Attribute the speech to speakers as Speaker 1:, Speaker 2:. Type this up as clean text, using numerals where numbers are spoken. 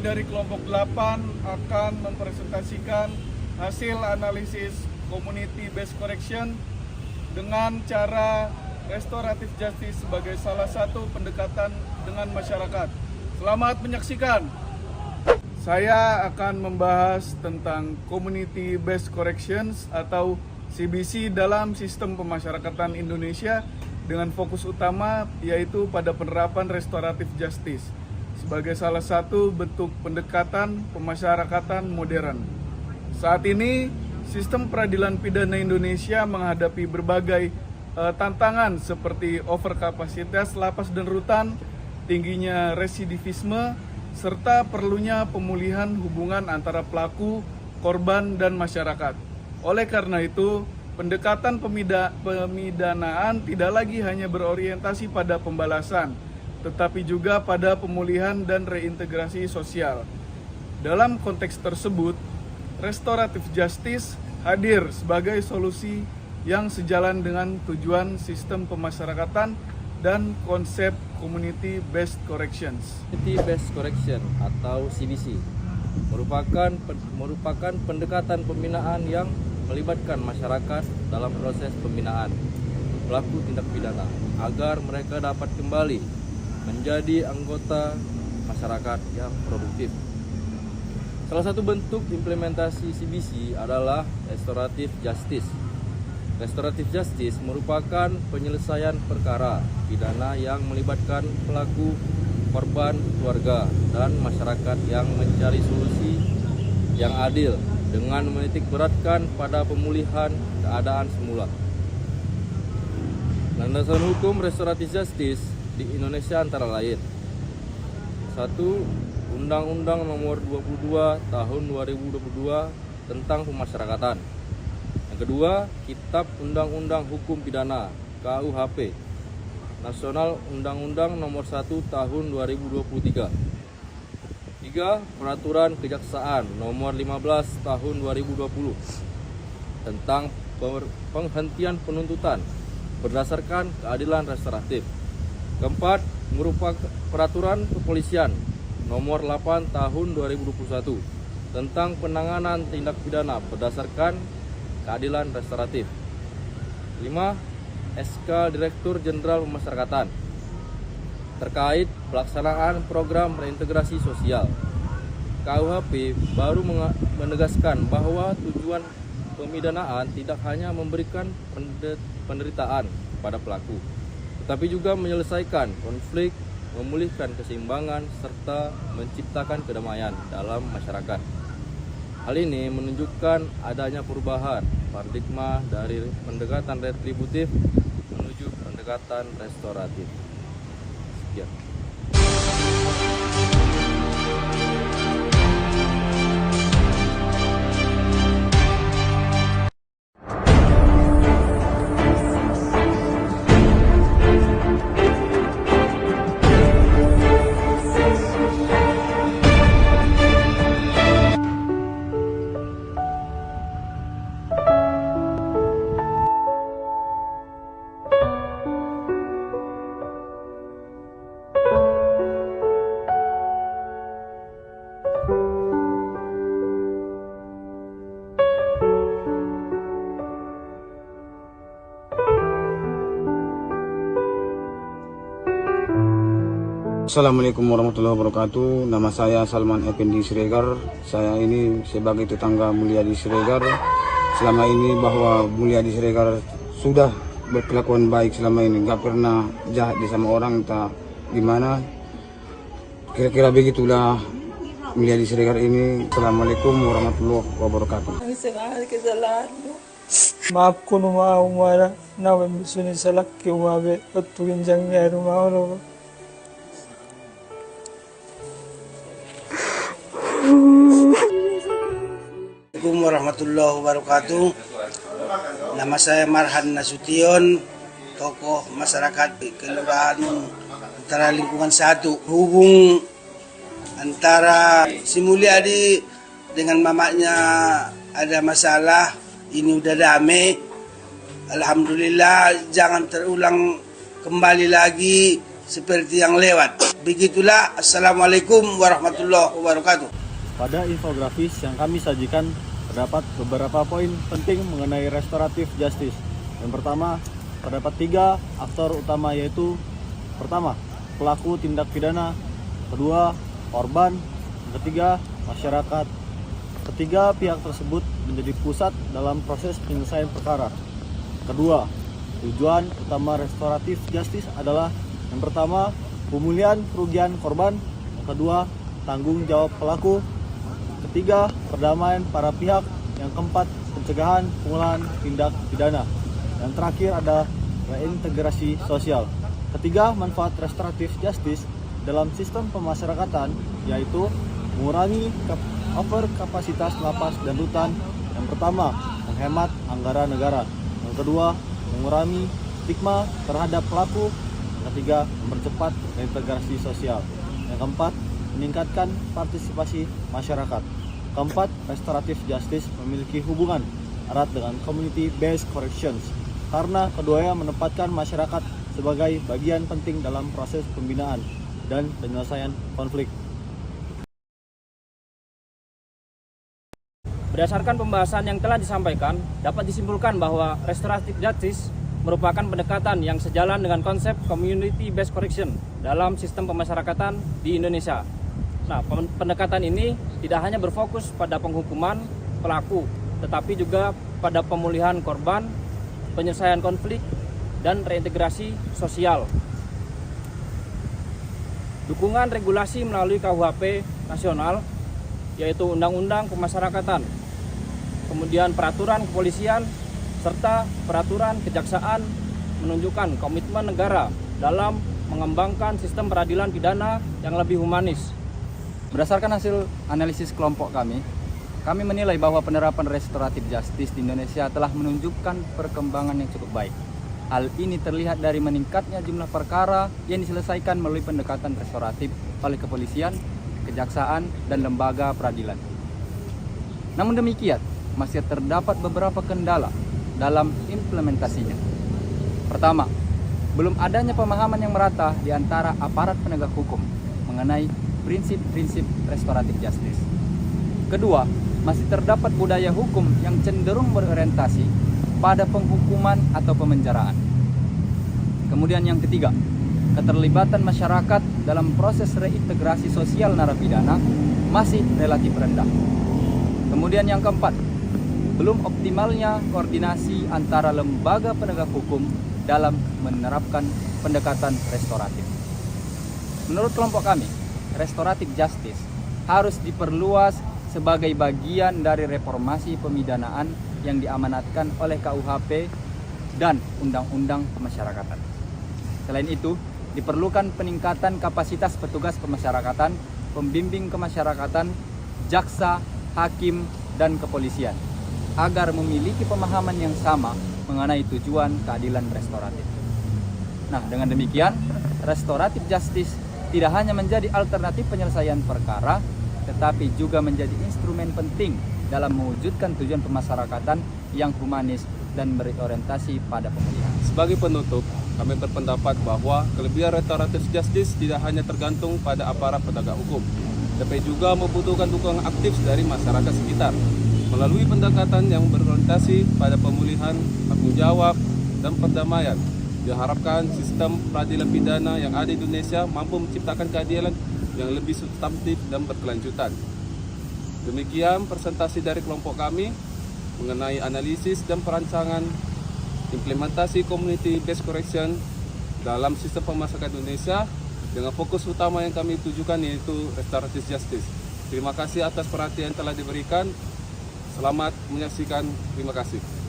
Speaker 1: dari kelompok 8 akan mempresentasikan hasil analisis community based correction dengan cara restoratif justice sebagai salah satu pendekatan dengan masyarakat. Selamat menyaksikan. Saya akan membahas tentang community based corrections atau CBC dalam sistem pemasyarakatan Indonesia dengan fokus utama yaitu pada penerapan restoratif justice sebagai salah satu bentuk pendekatan pemasyarakatan modern. Saat ini, sistem peradilan pidana Indonesia menghadapi berbagai tantangan seperti overkapasitas lapas dan rutan, tingginya residivisme, serta perlunya pemulihan hubungan antara pelaku, korban, dan masyarakat. Oleh karena itu, pendekatan pemidanaan tidak lagi hanya berorientasi pada pembalasan, tetapi juga pada pemulihan dan reintegrasi sosial. Dalam konteks tersebut, restoratif justice hadir sebagai solusi yang sejalan dengan tujuan sistem pemasyarakatan dan konsep community based corrections.
Speaker 2: Community based correction atau CBC merupakan pendekatan pembinaan yang melibatkan masyarakat dalam proses pembinaan pelaku tindak pidana agar mereka dapat kembali menjadi anggota masyarakat yang produktif. Salah satu bentuk implementasi CBC adalah restoratif justice. Restoratif justice merupakan penyelesaian perkara pidana yang melibatkan pelaku, korban, keluarga, dan masyarakat yang mencari solusi yang adil dengan menitik beratkan pada pemulihan keadaan semula. Landasan hukum restoratif justice di Indonesia antara lain: 1. Undang-Undang Nomor 22 Tahun 2022 tentang Pemasyarakatan. Yang kedua, Kitab Undang-Undang Hukum Pidana KUHP Nasional Undang-Undang Nomor 1 Tahun 2023. 3. Peraturan Kejaksaan Nomor 15 Tahun 2020 tentang penghentian penuntutan berdasarkan keadilan restoratif. 4. Merupakan Peraturan Kepolisian Nomor 8 Tahun 2021 tentang penanganan tindak pidana berdasarkan keadilan restoratif. 5. SK Direktur Jenderal Pemasyarakatan terkait pelaksanaan program reintegrasi sosial. KUHP baru menegaskan bahwa tujuan pemidanaan tidak hanya memberikan penderitaan pada pelaku, tetapi juga menyelesaikan konflik, memulihkan keseimbangan, serta menciptakan kedamaian dalam masyarakat. Hal ini menunjukkan adanya perubahan paradigma dari pendekatan retributif menuju pendekatan restoratif. Sekian.
Speaker 3: Assalamualaikum warahmatullahi wabarakatuh. Nama saya Salman Effendi Siregar. Saya ini sebagai tetangga Mulyadi Siregar. Selama ini bahwa Mulyadi Siregar sudah berkelakuan baik selama ini, nggak pernah jahat di sama orang entah gimana. Kira-kira begitulah Mulyadi Siregar ini. Assalamualaikum warahmatullahi wabarakatuh.
Speaker 4: Maaf kunu maumara nawe misuni salakki umabe otugin jangyaru maolo.
Speaker 5: Assalamualaikum warahmatullahi wabarakatuh. Nama saya Marhan Nasution, tokoh masyarakat Kelurahan Utara Lingkungan 1. Hubung antara si Mulyadi dengan mamanya ada masalah, ini udah damai. Alhamdulillah, jangan terulang kembali lagi seperti yang lewat. Begitulah, Assalamualaikum warahmatullahi wabarakatuh.
Speaker 6: Pada infografis yang kami sajikan terdapat beberapa poin penting mengenai restoratif justice. Yang pertama, terdapat 3 aktor utama, yaitu pertama, pelaku tindak pidana, kedua, korban, ketiga, masyarakat. Ketiga pihak tersebut menjadi pusat dalam proses penyelesaian perkara. Kedua, tujuan utama restoratif justice adalah yang pertama, pemulihan kerugian korban, yang kedua, tanggung jawab pelaku, ketiga, perdamaian para pihak, yang keempat, pencegahan pengulangan tindak pidana, yang terakhir ada reintegrasi sosial. Ketiga, manfaat restoratif justice dalam sistem pemasyarakatan yaitu mengurangi over kapasitas lapas dan rutan. Yang pertama, menghemat anggaran negara. Yang kedua, mengurangi stigma terhadap pelaku. Yang ketiga, mempercepat reintegrasi sosial. Yang keempat, meningkatkan partisipasi masyarakat. Keempat, restoratif justice memiliki hubungan erat dengan community based corrections karena keduanya menempatkan masyarakat sebagai bagian penting dalam proses pembinaan dan penyelesaian konflik.
Speaker 7: Berdasarkan pembahasan yang telah disampaikan, dapat disimpulkan bahwa restoratif justice merupakan pendekatan yang sejalan dengan konsep community based correction dalam sistem pemasyarakatan di Indonesia. Nah, pendekatan ini tidak hanya berfokus pada penghukuman pelaku, tetapi juga pada pemulihan korban, penyelesaian konflik, dan reintegrasi sosial. Dukungan regulasi melalui KUHP nasional, yaitu Undang-Undang Pemasyarakatan, kemudian peraturan kepolisian, serta peraturan kejaksaan menunjukkan komitmen negara dalam mengembangkan sistem peradilan pidana yang lebih humanis.
Speaker 8: Berdasarkan hasil analisis kelompok kami menilai bahwa penerapan restoratif justice di Indonesia telah menunjukkan perkembangan yang cukup baik. Hal ini terlihat dari meningkatnya jumlah perkara yang diselesaikan melalui pendekatan restoratif oleh kepolisian, kejaksaan, dan lembaga peradilan. Namun demikian, masih terdapat beberapa kendala dalam implementasinya. Pertama, belum adanya pemahaman yang merata di antara aparat penegak hukum mengenai prinsip-prinsip restoratif justice. Kedua, masih terdapat budaya hukum yang cenderung berorientasi pada penghukuman atau pemenjaraan. Kemudian yang ketiga, keterlibatan masyarakat dalam proses reintegrasi sosial narapidana masih relatif rendah. Kemudian yang keempat, belum optimalnya koordinasi antara lembaga penegak hukum dalam menerapkan pendekatan restoratif. Menurut kelompok kami, restoratif justice harus diperluas sebagai bagian dari reformasi pemidanaan yang diamanatkan oleh KUHP dan Undang-Undang Pemasyarakatan. Selain itu, diperlukan peningkatan kapasitas petugas pemasyarakatan, pembimbing kemasyarakatan, jaksa, hakim, dan kepolisian agar memiliki pemahaman yang sama mengenai tujuan keadilan restoratif. Nah, dengan demikian, restoratif justice tidak hanya menjadi alternatif penyelesaian perkara, tetapi juga menjadi instrumen penting dalam mewujudkan tujuan pemasyarakatan yang humanis dan berorientasi pada pemulihan.
Speaker 9: Sebagai penutup, kami berpendapat bahwa kelebihan restoratif justice tidak hanya tergantung pada aparat penegak hukum, tapi juga membutuhkan dukungan aktif dari masyarakat sekitar melalui pendekatan yang berorientasi pada pemulihan, tanggung jawab, dan perdamaian. Diharapkan sistem peradilan pidana yang ada di Indonesia mampu menciptakan keadilan yang lebih substantif dan berkelanjutan. Demikian presentasi dari kelompok kami mengenai analisis dan perancangan implementasi community based correction dalam sistem pemasyarakatan Indonesia dengan fokus utama yang kami tujukan yaitu restoratif justice. Terima kasih atas perhatian yang telah diberikan. Selamat menyaksikan. Terima kasih.